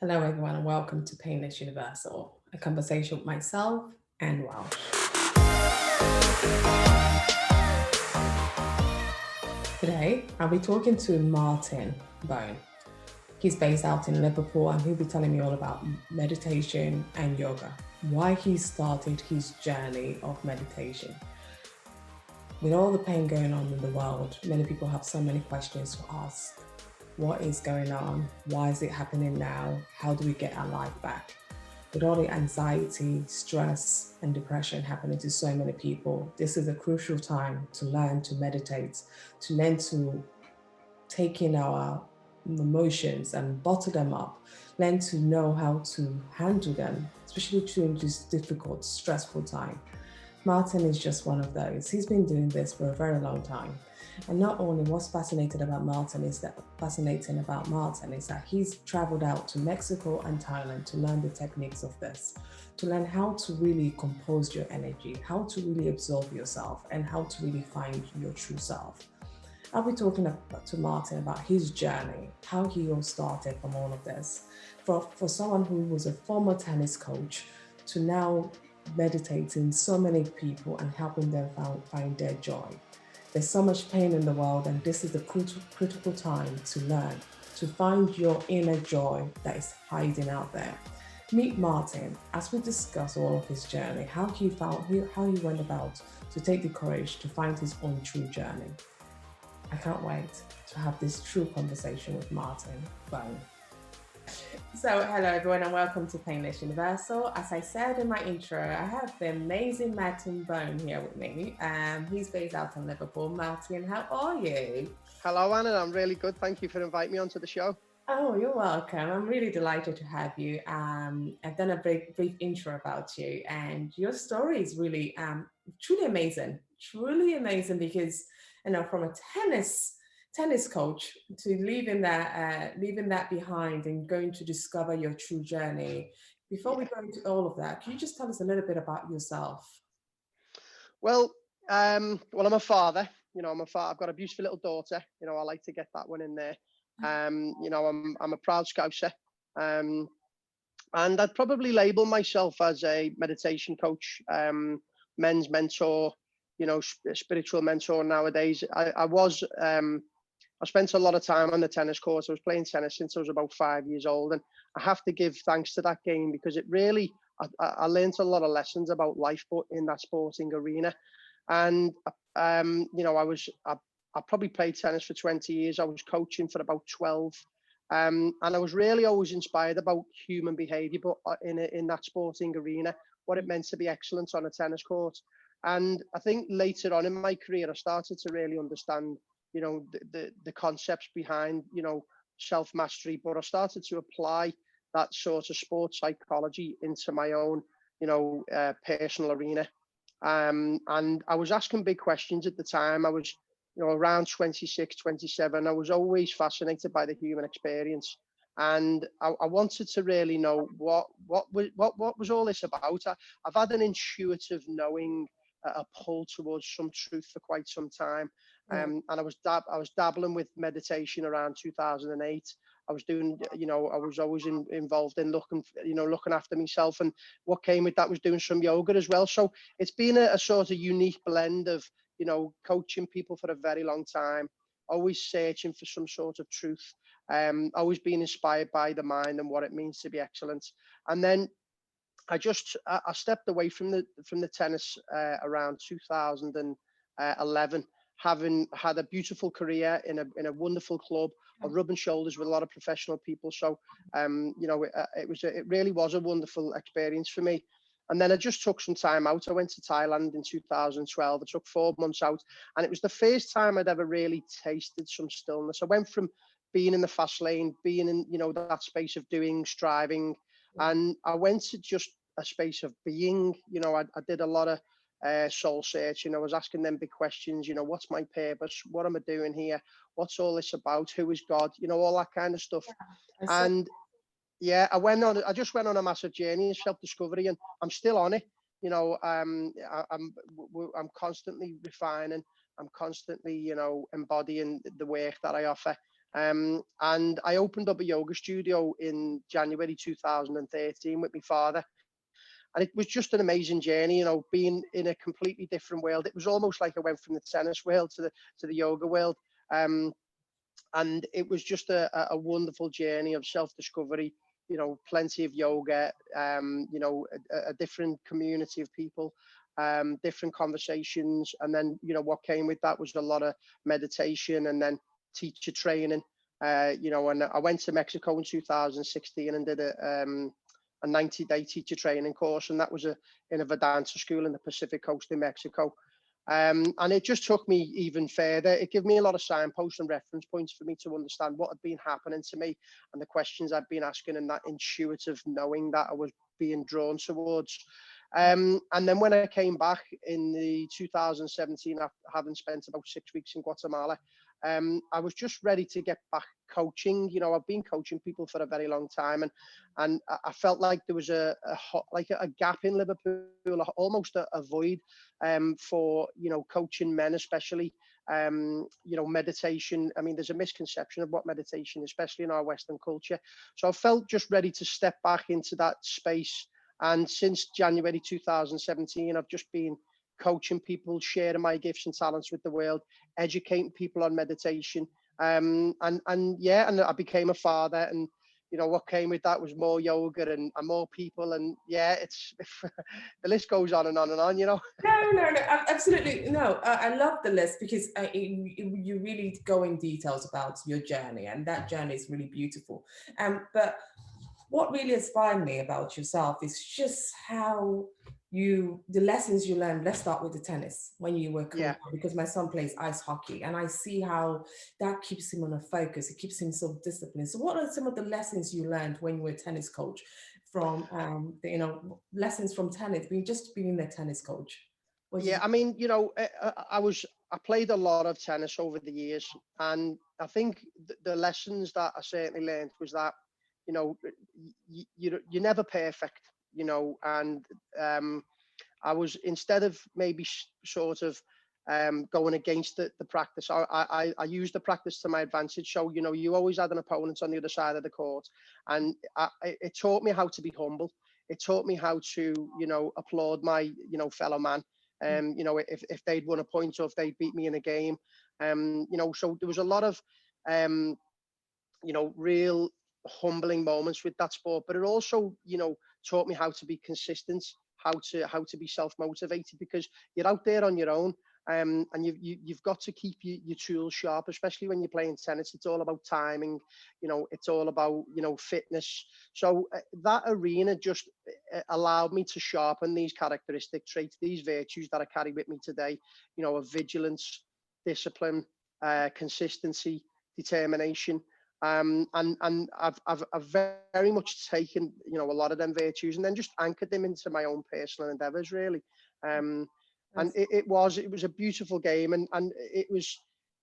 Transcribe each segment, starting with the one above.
Hello, everyone, and welcome to Painless Universal, a conversation with myself and Welsh. Today, I'll be talking to Martine Bone. He's based out in Liverpool, and he'll be telling me all about meditation and yoga, why he started his journey of meditation. With all the pain going on in the world, many people have so many questions to ask. What is going on? Why is it happening now? How do we get our life back? With all the anxiety, stress, and depression happening to so many people, this is a crucial time to learn to meditate, to learn to take in our emotions and bottle them up, learn to know how to handle them, especially during this difficult, stressful time. Martin is just one of those. He's been doing this for a very long time. And not only what's fascinating about Martin is that he's traveled out to Mexico and Thailand to learn the techniques of this, to learn how to really compose your energy, how to really absorb yourself, and how to really find your true self. I'll be talking to Martin about his journey, how he all started from all of this. For someone who was a former tennis coach to now meditating so many people and helping them find their joy. There's so much pain in the world, and this is the critical time to learn, to find your inner joy that is hiding out there. Meet Martin as we discuss all of his journey, how he went about to take the courage to find his own true journey. I can't wait to have this true conversation with Martin Bone. So, hello everyone, and welcome to Painless Universal. As I said in my intro, I have the amazing Matine Bone here with me. He's based out in Liverpool. Martin, how are you? Hello, Anna. I'm really good. Thank you for inviting me onto the show. Oh, you're welcome. I'm really delighted to have you. I've done a brief intro about you, and your story is really truly amazing because from a tennis coach to leaving that behind and going to discover your true journey. Before we Yeah. go into all of that, can you just tell us a little bit about yourself? Well, I'm a father. I'm a father. I've got a beautiful little daughter. I like to get that one in there. I'm a proud Scouser. Um, and I'd probably label myself as a meditation coach, men's mentor, spiritual mentor nowadays. I spent a lot of time on the tennis court. I was playing tennis since I was about 5 years old, and I have to give thanks to that game because it really, I learned a lot of lessons about life, but in that sporting arena. And I probably played tennis for 20 years. I was coaching for about 12, and I was really always inspired about human behaviour, but in that sporting arena, what it meant to be excellent on a tennis court. And I think later on in my career, I started to really understand the concepts behind self mastery, but I started to apply that sort of sports psychology into my own personal arena. And I was asking big questions at the time. I was around 26, 27. I was always fascinated by the human experience, and I wanted to really know what was all this about. I've had an intuitive knowing, a pull towards some truth for quite some time. And I was dabbling with meditation around 2008. I was doing, I was always involved in looking after myself, and what came with that was doing some yoga as well. So it's been a sort of unique blend of, coaching people for a very long time, always searching for some sort of truth, always being inspired by the mind and what it means to be excellent. And then I stepped away from the tennis around 2011, having had a beautiful career in a wonderful club, rubbing shoulders with a lot of professional people. So it really was a wonderful experience for me. And then I just took some time out. I went to Thailand in 2012. I took 4 months out, and it was the first time I'd ever really tasted some stillness. I went from being in the fast lane, being in that space of doing, striving, and I went to just a space of being. I did a lot of soul searching. I was asking them big questions. What's my purpose? What am I doing here? What's all this about? Who is God? All that kind of stuff. And yeah, I just went on a massive journey of self-discovery, and I'm still on it. I'm constantly refining. I'm constantly, embodying the work that I offer. And I opened up a yoga studio in January 2013 with my father. And it was just an amazing journey, you know, being in a completely different world. It was almost like I went from the tennis world to the yoga world. And it was just a wonderful journey of self-discovery, you know, plenty of yoga, you know, a different community of people, different conversations. And then, you know, what came with that was a lot of meditation and then teacher training. You know, and I went to Mexico in 2016 and did a 90-day teacher training course, and that was in a Vedanta school in the Pacific coast in Mexico. And it just took me even further. It gave me a lot of signposts and reference points for me to understand what had been happening to me and the questions I'd been asking, and that intuitive knowing that I was being drawn towards. And then when I came back in the 2017, after having spent about 6 weeks in Guatemala, I was just ready to get back coaching. You know, I've been coaching people for a very long time, and I felt like there was a gap in Liverpool, almost a void for, you know, coaching men, especially, you know, meditation. I mean, there's a misconception of what meditation is, especially in our Western culture. So I felt just ready to step back into that space. And since January 2017, I've just been coaching people, sharing my gifts and talents with the world, educating people on meditation. And I became a father, and you know what came with that was more yoga and more people, and yeah, it's the list goes on and on and on, you know. No, absolutely no. I love the list because you really go in details about your journey, and that journey is really beautiful. But what really inspired me about yourself is just how the lessons you learned. Let's start with the tennis when you were coming Yeah. up, because my son plays ice hockey and I see how that keeps him on a focus. It keeps him so disciplined. So what are some of the lessons you learned when you were a tennis coach from, you know, lessons from tennis, being a tennis coach? Yeah, I mean, you know, I played a lot of tennis over the years, and I think the lessons that I certainly learned was that, you know, you're never perfect, you know, and I was, instead of maybe sort of going against the practice, I used the practice to my advantage. So, you know, you always had an opponent on the other side of the court, and it taught me how to be humble. It taught me how to, you know, applaud my, you know, fellow man. You know, if they'd won a point or if they beat me in a game, you know, so there was a lot of, you know, real humbling moments with that sport. But it also, you know, taught me how to be consistent, how to be self-motivated, because you're out there on your own. And you've got to keep your tools sharp, especially when you're playing tennis. It's all about timing, you know, it's all about, you know, fitness. So that arena just allowed me to sharpen these characteristic traits, these virtues that I carry with me today, you know, of vigilance, discipline, consistency, determination. And I've very much taken, you know, a lot of them virtues and then just anchored them into my own personal endeavors, really. And it was a beautiful game, and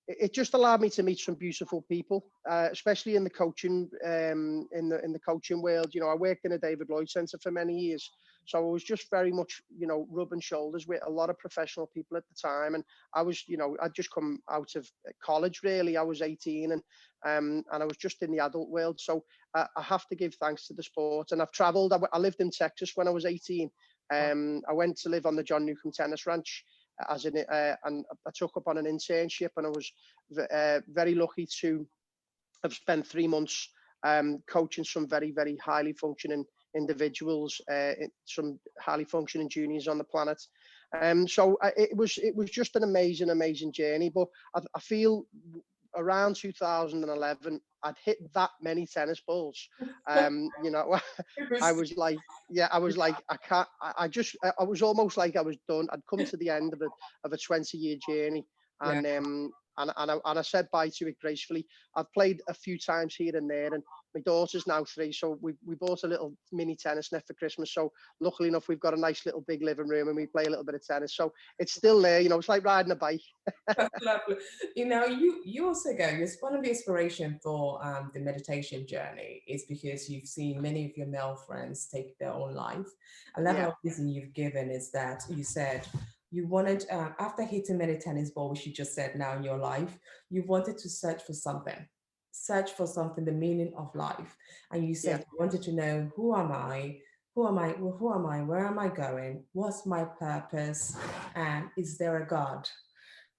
it just allowed me to meet some beautiful people, especially in the coaching, in the coaching world. You know, I worked in a David Lloyd Centre for many years, so I was just very much, you know, rubbing shoulders with a lot of professional people at the time. And I was, you know, I'd just come out of college, really. I was 18, and I was just in the adult world. So I have to give thanks to the sport. And I've travelled. I lived in Texas when I was 18. I went to live on the John Newcombe Tennis Ranch and I took up on an internship, and I was very lucky to have spent 3 months coaching some very, very highly functioning individuals, some highly functioning juniors on the planet. So it was just an amazing journey. But I feel around 2011, I'd hit that many tennis balls. You know, I was like, I can't. I was almost like I was done. I'd come to the end of a 20-year journey, Yeah. and I said bye to it gracefully. I've played a few times here and there, and my daughter's now 3, so we bought a little mini tennis net for Christmas. So luckily enough, we've got a nice little big living room, and we play a little bit of tennis. So it's still there. You know, it's like riding a bike. Lovely. You know, you also go. One of the inspiration for the meditation journey is because you've seen many of your male friends take their own life. Another reason you've given is that you said you wanted, after hitting many tennis balls, which you just said now in your life, you wanted to search for something. search for something, the meaning of life. And you yeah, said you wanted to know, who am I? Who am I? Where am I going? What's my purpose? And is there a God?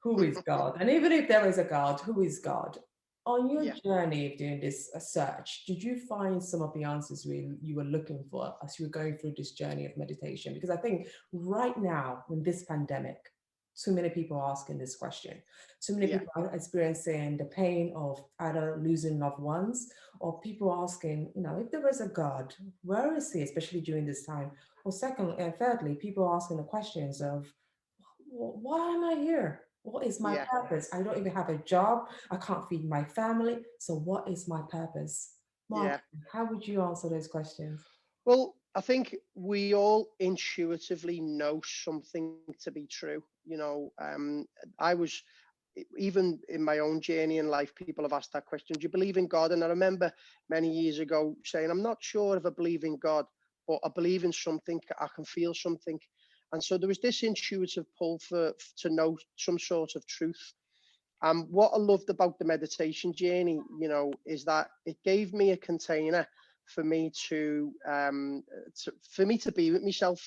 Who is God? And even if there is a God, who is God? On your yeah, journey of doing this search, did you find some of the answers you were looking for as you were going through this journey of meditation? Because I think right now, in this pandemic, too many people are asking this question. Too many yeah, people are experiencing the pain of either losing loved ones, or people asking, if there is a God, where is he, especially during this time? Or second and thirdly, people asking the questions of, why am I here? What is my yeah, purpose? I don't even have a job. I can't feed my family. So, what is my purpose? Mark, yeah. how would you answer those questions? Well, I think we all intuitively know something to be true. I was, even in my own journey in life, people have asked that question, do you believe in God? And I remember many years ago saying, I'm not sure if I believe in God, but I believe in something, I can feel something. And so there was this intuitive pull to know some sort of truth. What I loved about the meditation journey, is that it gave me a container for me for me to be with myself,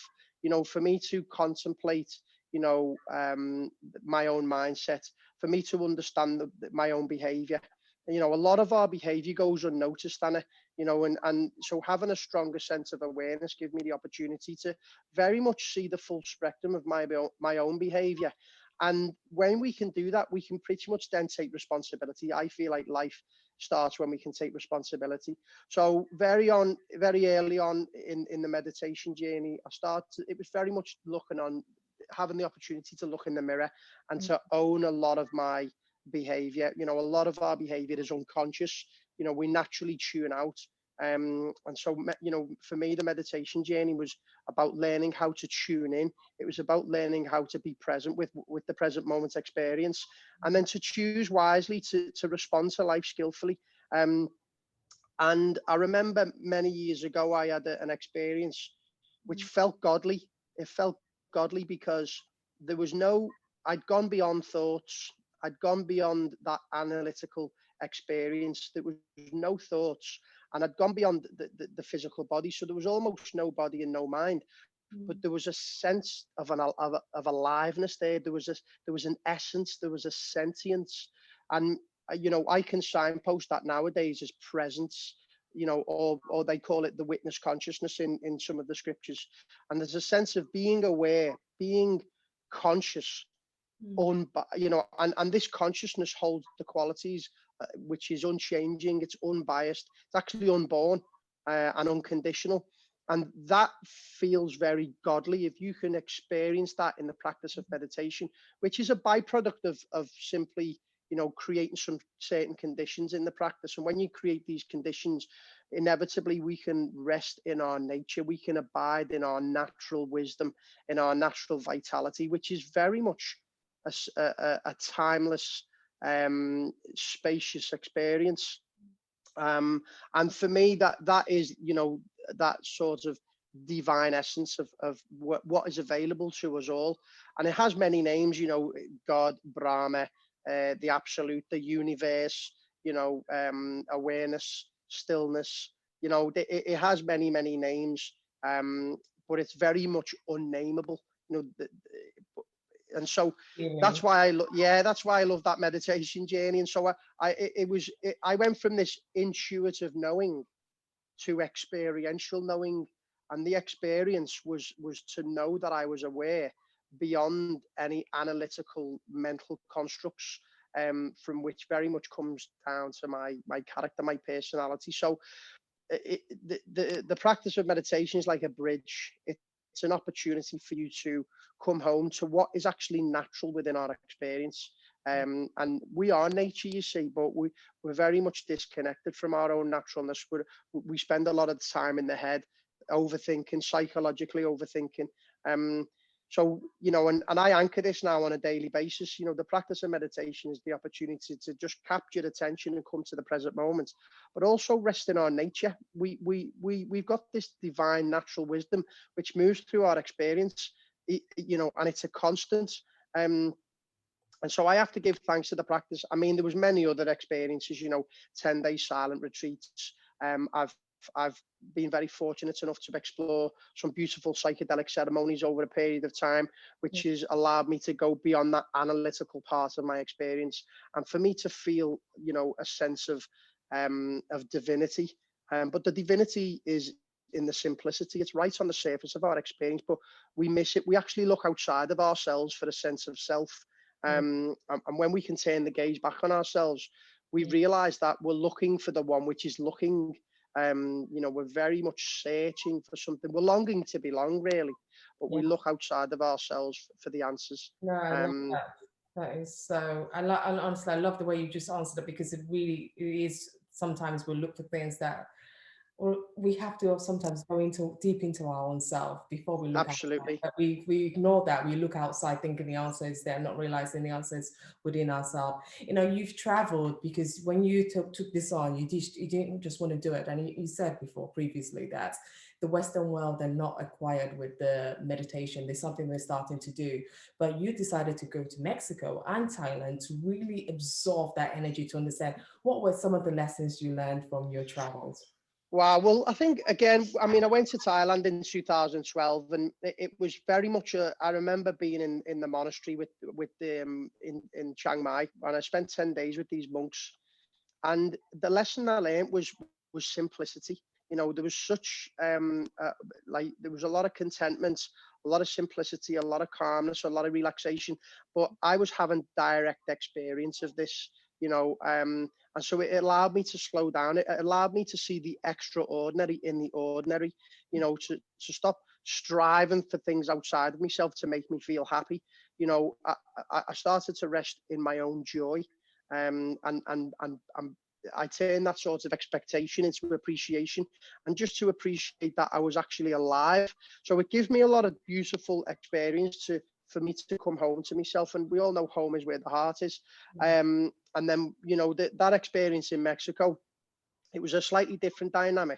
for me to contemplate, my own mindset, for me to understand my own behavior. A lot of our behavior goes unnoticed, Anna, and so having a stronger sense of awareness gave me the opportunity to very much see the full spectrum of my own behavior. And when we can do that, we can pretty much then take responsibility. I feel like life starts when we can take responsibility. So very early on in the meditation journey, it was very much having the opportunity to look in the mirror and Mm, to own a lot of my behavior. A lot of our behavior is unconscious. We naturally tune out. And so, for me, the meditation journey was about learning how to tune in. It was about learning how to be present with the present moment experience, and then to choose wisely to respond to life skillfully. Um, and I remember many years ago, I had an experience which mm, felt godly. It felt godly because there was I'd gone beyond thoughts. I'd gone beyond that analytical experience. There was no thoughts, and I'd gone beyond the physical body. So there was almost no body and no mind, but mm, there was a sense of aliveness there. There was an essence. There was a sentience, and I can signpost that nowadays as presence. Or they call it the witness consciousness in some of the scriptures. And there's a sense of being aware, being conscious, mm, and this consciousness holds the qualities, which is unchanging, it's unbiased, it's actually unborn, and unconditional. And that feels very godly if you can experience that in the practice of meditation, which is a byproduct of simply creating some certain conditions in the practice. And when you create these conditions, inevitably we can rest in our nature, we can abide in our natural wisdom, in our natural vitality, which is very much a timeless, spacious experience. And for me, that is, that sort of divine essence of what is available to us all. And it has many names, God, Brahma, the absolute, the universe, awareness, stillness. It has many names, but it's very much unnameable. And so feeling. that's why I love that meditation journey. And so I went from this intuitive knowing to experiential knowing, and the experience was to know that I was aware beyond any analytical mental constructs, from which very much comes down to my character, my personality. So the practice of meditation is like a bridge. It's an opportunity for you to come home to what is actually natural within our experience. And we are nature, you see, but we're very much disconnected from our own naturalness. We spend a lot of time in the head, overthinking, psychologically overthinking. So, and I anchor this now on a daily basis. The practice of meditation is the opportunity to just capture attention and come to the present moment, but also rest in our nature. We've got this divine natural wisdom which moves through our experience, and it's a constant. Um, And so I have to give thanks to the practice. I mean, there was many other experiences, 10-day silent retreats. I've been very fortunate enough to explore some beautiful psychedelic ceremonies over a period of time, which has allowed me to go beyond that analytical part of my experience, and for me to feel, a sense of divinity. But the divinity is in the simplicity. It's right on the surface of our experience, but we miss it. We actually look outside of ourselves for a sense of self. And when we can turn the gaze back on ourselves, we realize that we're looking for the one which is looking. We're very much searching for something. We're longing to belong, really, but we look outside of ourselves for the answers. No, I love that. That is so. Honestly, I love the way you just answered it, because it is. Sometimes we look for things that, or we have to sometimes go deep into our own self before we look outside. Absolutely. But we ignore that. We look outside thinking the answer is there, not realizing the answer is within ourselves. You've traveled, because when you took this on, you didn't just want to do it. And you said previously that the Western world, they're not acquired with the meditation. There's something they're starting to do. But you decided to go to Mexico and Thailand to really absorb that energy, to understand what were some of the lessons you learned from your travels. Wow. Well, I think, again, I mean, I went to Thailand in 2012, and it was very much I remember being in the monastery with in Chiang Mai, and I spent 10 days with these monks. And the lesson I learned was simplicity. There was such there was a lot of contentment, a lot of simplicity, a lot of calmness, a lot of relaxation. But I was having direct experience of this, and so it allowed me to slow down. It allowed me to see the extraordinary in the ordinary, to stop striving for things outside of myself to make me feel happy. I started to rest in my own joy, and I turned that sort of expectation into appreciation, and just to appreciate that I was actually alive. So it gives me a lot of beautiful experience for me to come home to myself. And we all know home is where the heart is. And then, that experience in Mexico, it was a slightly different dynamic.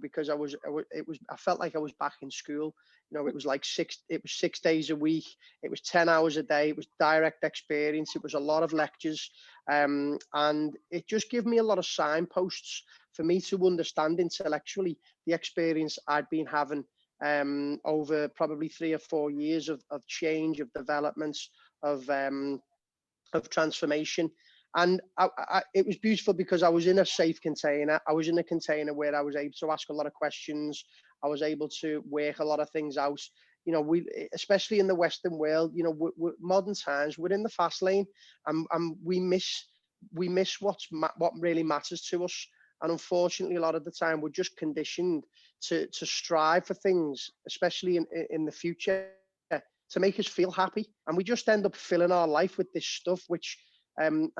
Because I felt like I was back in school. It was 6 days a week. It was 10 hours a day. It was direct experience. It was a lot of lectures. And it just gave me a lot of signposts for me to understand intellectually the experience I'd been having over probably 3 or 4 years of change, of developments, of transformation. And it was beautiful because I was in a safe container. I was in a container where I was able to ask a lot of questions. I was able to work a lot of things out. We, especially in the Western world, modern times, we're in the fast lane, and we miss what really matters to us. And unfortunately, a lot of the time, we're just conditioned to strive for things, especially in the future, to make us feel happy. And we just end up filling our life with this stuff, which and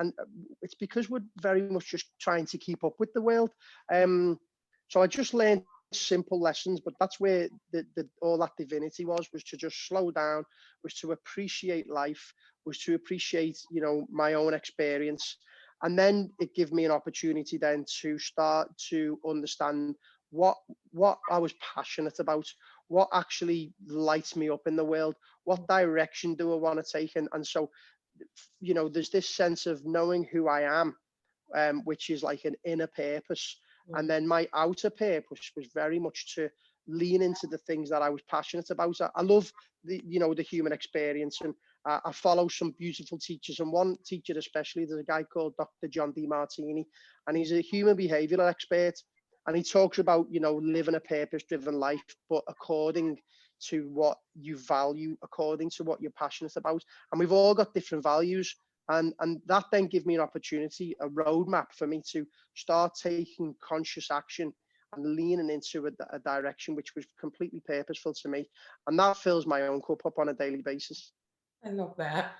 it's because we're very much just trying to keep up with the world. So I just learned simple lessons, but that's where all that divinity was to just slow down, was to appreciate life, was to appreciate, my own experience. And then it gave me an opportunity then to start to understand what I was passionate about, what actually lights me up in the world, what direction do I want to take. And so, there's this sense of knowing who I am, which is like an inner purpose. And then my outer purpose was very much to lean into the things that I was passionate about. I love the human experience, and I follow some beautiful teachers, and one teacher especially, there's a guy called Dr. John D. Martine, and he's a human behavioral expert. And he talks about, living a purpose-driven life, but according to what you value, according to what you're passionate about. And we've all got different values. And that then gave me an opportunity, a roadmap for me to start taking conscious action and leaning into a direction which was completely purposeful to me. And that fills my own cup up on a daily basis. I love that.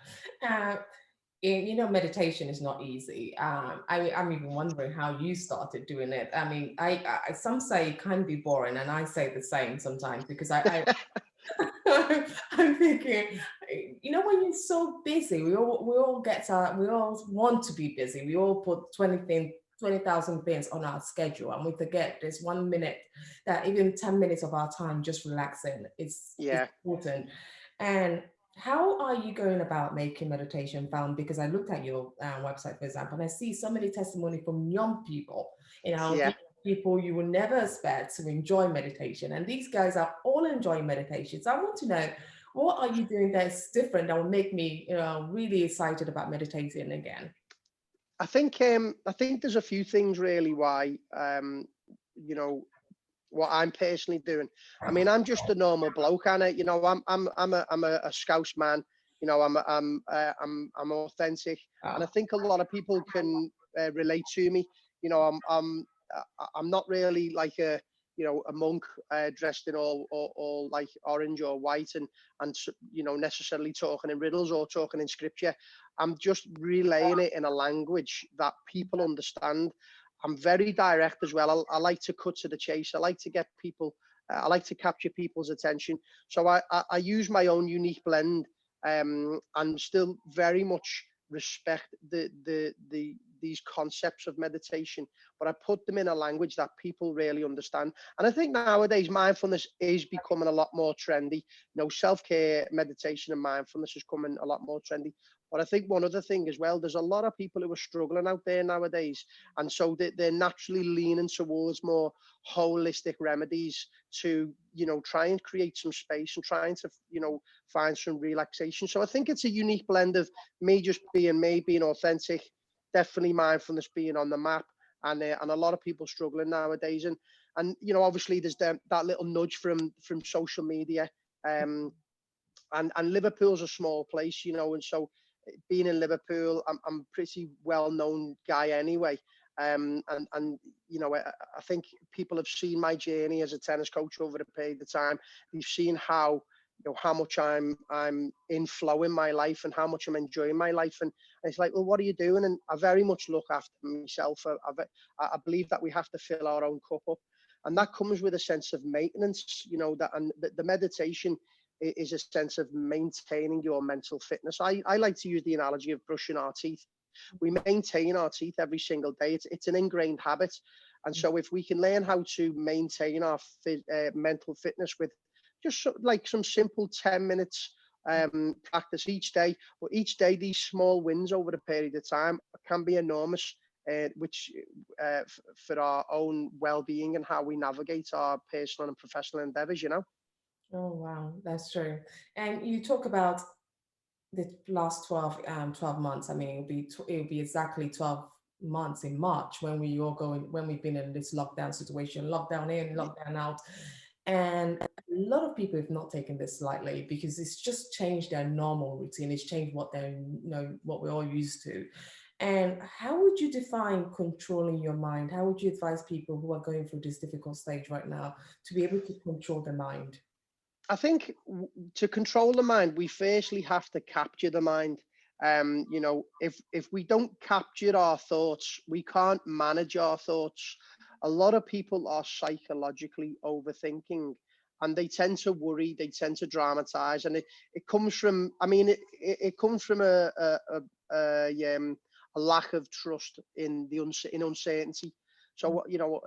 Meditation is not easy. I'm even wondering how you started doing it. I mean, I some say it can be boring, and I say the same sometimes, because I I'm thinking, when you're so busy, we all want to be busy. We all put 20,000 things on our schedule, and we forget there's 1 minute, that even 10 minutes of our time just relaxing is important. And How are you going about making meditation fun? Because I looked at your website, for example, and I see so many testimony from young people. Yeah. These people you will never expect to enjoy meditation, and these guys are all enjoying meditation. So I want to know, what are you doing that's different that will make me, really excited about meditating again? I think there's a few things really why you know what I'm personally doing. I mean, I'm just a normal bloke, and I'm a Scouse man. I'm authentic, and I Oh, think a lot of people can relate to me. You know, I'm not really like a monk dressed in all like orange or white and necessarily talking in riddles or talking in scripture. I'm just relaying it in a language that people understand. I'm very direct as well. I like to cut to the chase. I like to get people. I like to capture people's attention. So I use my own unique blend, and still very much respect these concepts of meditation, but I put them in a language that people really understand. And I think nowadays mindfulness is becoming a lot more trendy. Self-care, meditation, and mindfulness is coming a lot more trendy. But I think one other thing as well, there's a lot of people who are struggling out there nowadays, and so they're naturally leaning towards more holistic remedies to try and create some space and trying to find some relaxation. So I think it's a unique blend of me just being me, being authentic, definitely mindfulness being on the map, and a lot of people struggling nowadays. And obviously there's that little nudge from social media. Um and Liverpool's a small place, and so being in Liverpool, I'm pretty well known guy anyway. I think people have seen my journey as a tennis coach over a period of time. They've seen how much I'm in flow in my life and how much I'm enjoying my life. And it's like, well, what are you doing? And I very much look after myself. I believe that we have to fill our own cup up, and that comes with a sense of maintenance. That, and the meditation is a sense of maintaining your mental fitness. I like to use the analogy of brushing our teeth. We maintain our teeth every single day. It's an ingrained habit. And so if we can learn how to maintain our mental fitness with just like some simple 10 minutes practice each day, but each day these small wins over a period of time can be enormous, which for our own well-being and how we navigate our personal and professional endeavors. oh wow, that's true. And you talk about the last 12 months. I mean, it'll be exactly 12 months in March when we've been in this lockdown situation, lockdown in, lockdown out. And a lot of people have not taken this lightly because it's just changed their normal routine. It's changed what we're all used to. And how would you define controlling your mind? How would you advise people who are going through this difficult stage right now to be able to control their mind? I think to control the mind, we firstly have to capture the mind. If we don't capture our thoughts, we can't manage our thoughts. A lot of people are psychologically overthinking, and they tend to worry, they tend to dramatize, and it comes from. I mean, it comes from a lack of trust in in uncertainty. So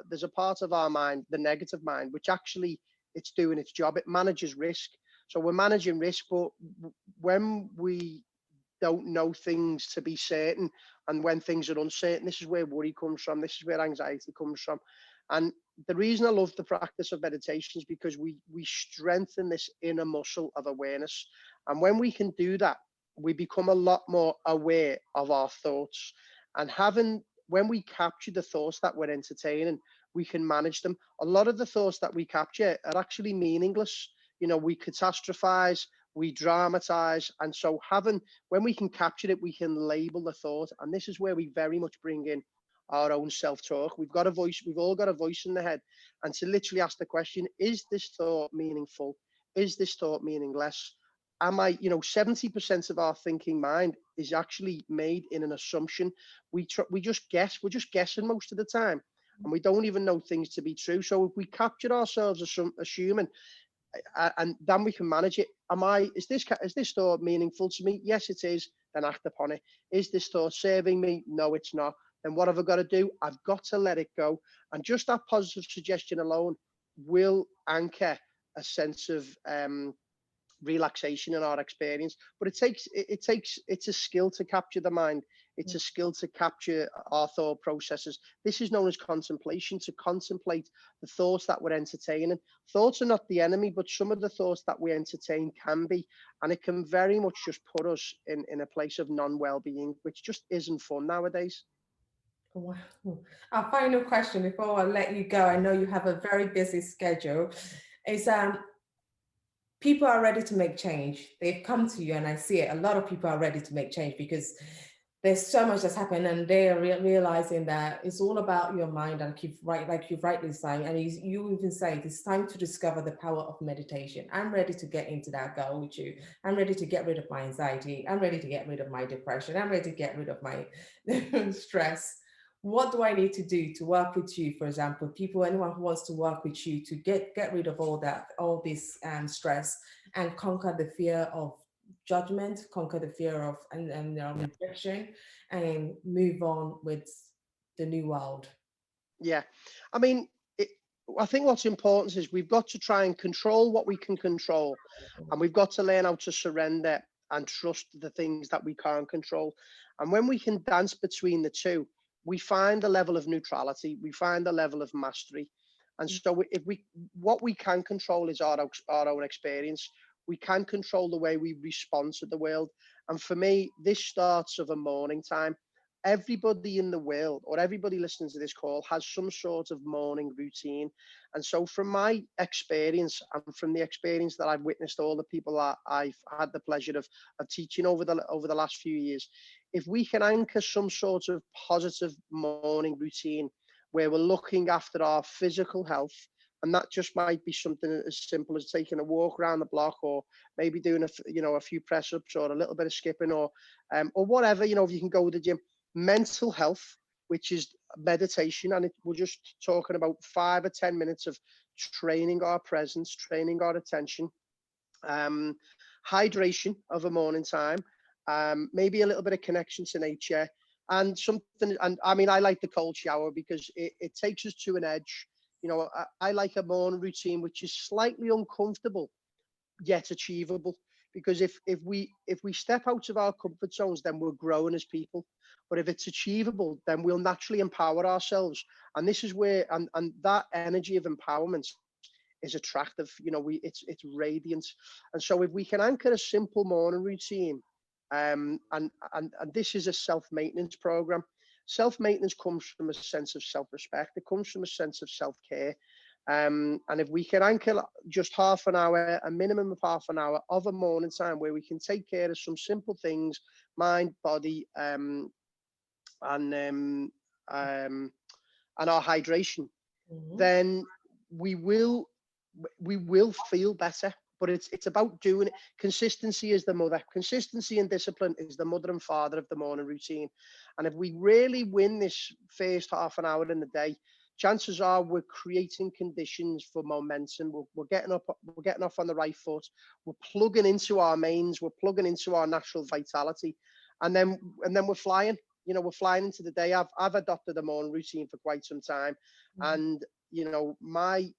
there's a part of our mind, the negative mind, which actually it's doing its job. It manages risk. So we're managing risk, but when we don't know things to be certain, and when things are uncertain, this is where worry comes from. This is where anxiety comes from. And the reason I love the practice of meditation is because we strengthen this inner muscle of awareness. And when we can do that, we become a lot more aware of our thoughts. And when we capture the thoughts that we're entertaining, we can manage them. A lot of the thoughts that we capture are actually meaningless. We catastrophize, we dramatize. And so when we can capture it, we can label the thought. And this is where we very much bring in our own self-talk. We've got a voice, we've all got a voice in the head. And to literally ask the question, is this thought meaningful? Is this thought meaningless? 70% of our thinking mind is actually made in an assumption. We just guess. We're just guessing most of the time, and we don't even know things to be true. So if we capture ourselves as assuming, and then we can manage it. Is this thought meaningful to me? Yes, it is. Then act upon it. Is this thought serving me? No, it's not. Then what have I got to do? I've got to let it go. And just that positive suggestion alone will anchor a sense of relaxation in our experience. But it's a skill to capture the mind. It's a skill to capture our thought processes. This is known as contemplation, to contemplate the thoughts that we're entertaining. Thoughts are not the enemy, but some of the thoughts that we entertain can be, and it can very much just put us in a place of non-well-being, which just isn't fun nowadays. Wow. Our final question before I let you go, I know you have a very busy schedule, is people are ready to make change. They've come to you, and I see it. A lot of people are ready to make change because there's so much that's happened, and they are realizing that it's all about your mind. And like you've rightly saying, and you even say it's time to discover the power of meditation. I'm ready to get into that goal with you. I'm ready to get rid of my anxiety. I'm ready to get rid of my depression. I'm ready to get rid of my stress. What do I need to do to work with you? For example, anyone who wants to work with you to get rid of all this stress and conquer the fear of judgment, conquer the fear of and rejection, and move on with the new world. Yeah, I mean, I think what's important is we've got to try and control what we can control, and we've got to learn how to surrender and trust the things that we can't control. And when we can dance between the two, we find a level of neutrality, we find a level of mastery. And so what we can control is our own experience. We can control the way we respond to the world. And for me, this starts of a morning time. Everybody in the world, or everybody listening to this call, has some sort of morning routine. And so from my experience, and from the experience that I've witnessed all the people that I've had the pleasure of teaching over the last few years, if we can anchor some sort of positive morning routine where we're looking after our physical health, and that just might be something as simple as taking a walk around the block, or maybe doing a few press ups, or a little bit of skipping, or whatever, if you can go to the gym. Mental health, which is meditation, and we're just talking about 5 or 10 minutes of training our presence, training our attention, hydration of a morning time, maybe a little bit of connection to nature, and something. And I mean, I like the cold shower because it takes us to an edge. I like a morning routine which is slightly uncomfortable yet achievable, because if we step out of our comfort zones, then we're growing as people. But if it's achievable, then we'll naturally empower ourselves. And this is where and that energy of empowerment is attractive. It's radiant. And so if we can anchor a simple morning routine, and this is a self-maintenance program. Self-maintenance comes from a sense of self-respect. It comes from a sense of self-care. And if we can anchor just half an hour, a minimum of half an hour of a morning time where we can take care of some simple things, mind, body, and our hydration, then we will feel better. But it's about doing it. Consistency is the mother. Consistency and discipline is the mother and father of the morning routine. And if we really win this first half an hour in the day, chances are we're creating conditions for momentum. We're getting off on the right foot. We're plugging into our mains. We're plugging into our natural vitality, and then we're flying. We're flying into the day. I've adopted a morning routine for quite some time, and my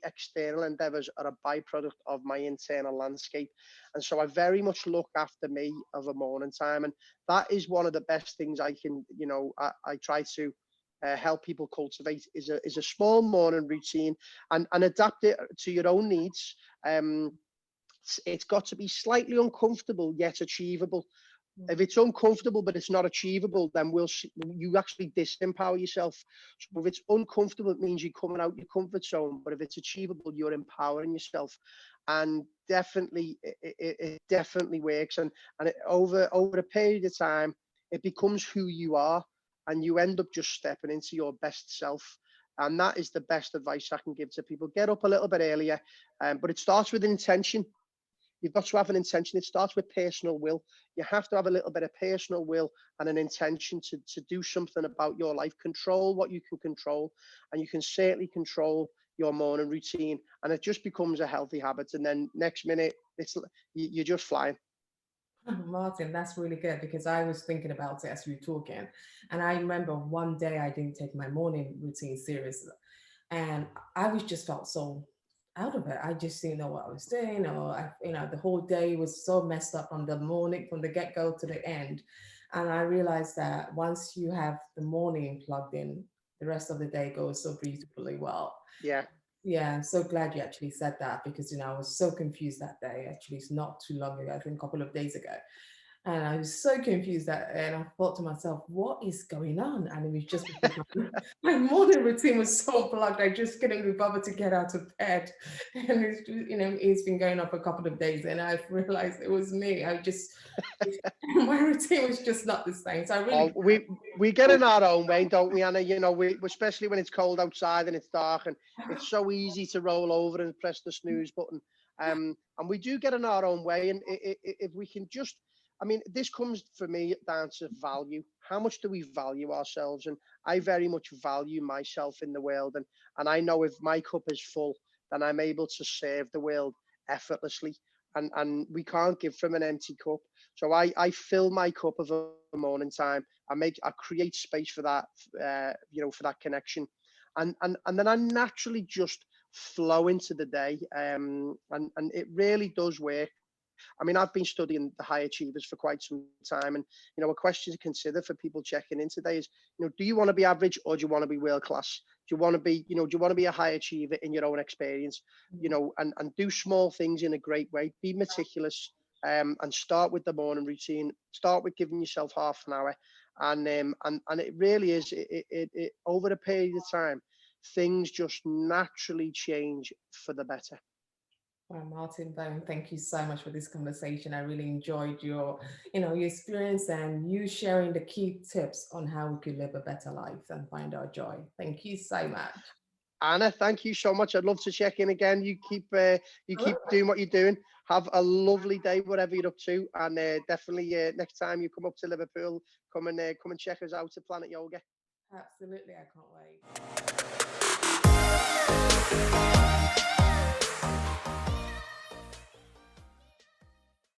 external endeavors are a byproduct of my internal landscape. And so I very much look after me of a morning time, and that is one of the best things I can I try to help people cultivate is a small morning routine, and adapt it to your own needs. It's got to be slightly uncomfortable yet achievable. If it's uncomfortable but it's not achievable, then you actually disempower yourself. So if it's uncomfortable, it means you're coming out your comfort zone. But if it's achievable, you're empowering yourself. And definitely, it definitely works. And over a period of time, it becomes who you are, and you end up just stepping into your best self. And that is the best advice I can give to people. Get up a little bit earlier, but it starts with an intention. You've got to have an intention. It starts with personal will. You have to have a little bit of personal will and an intention to do something about your life. Control what you can control, and you can certainly control your morning routine, and it just becomes a healthy habit. And then next minute, you're just flying. Martin, that's really good, because I was thinking about it as you were talking, and I remember one day I didn't take my morning routine seriously, and I was just felt so out of it. I just didn't know what I was doing, or the whole day was so messed up from the morning, from the get-go to the end. And I realized that once you have the morning plugged in, the rest of the day goes so beautifully well. Yeah. Yeah, I'm so glad you actually said that, because I was so confused that day. Actually, it's not too long ago, I think a couple of days ago. And I was so confused and I thought to myself, what is going on? And it was just because my morning routine was so plugged, I just couldn't be bothered to get out of bed. And it's been going on for a couple of days, and I've realized it was me. My routine was just not the same. So I really. We get in our own way, don't we, Anna? We especially when it's cold outside and it's dark, and it's so easy to roll over and press the snooze button. And we do get in our own way. And if we can just, this comes for me down to value. How much do we value ourselves? And I very much value myself in the world. And I know if my cup is full, then I'm able to serve the world effortlessly. And we can't give from an empty cup. So I fill my cup of a morning time. I create space for that, for that connection. And then I naturally just flow into the day. And it really does work. I've been studying the high achievers for quite some time, and a question to consider for people checking in today is, do you want to be average, or do you want to be world class? Do you want to be, do you want to be a high achiever in your own experience? And do small things in a great way. Be meticulous, and start with the morning routine. Start with giving yourself half an hour, and it really is. It over a period of time, things just naturally change for the better. Well, Martin Bone, thank you so much for this conversation. I really enjoyed your experience and you sharing the key tips on how we could live a better life and find our joy. Thank you so much. Anna, thank you so much. I'd love to check in again. You keep doing what you're doing. Have a lovely day, whatever you're up to, and definitely next time you come up to Liverpool, come and check us out at Planet Yoga. Absolutely, I can't wait.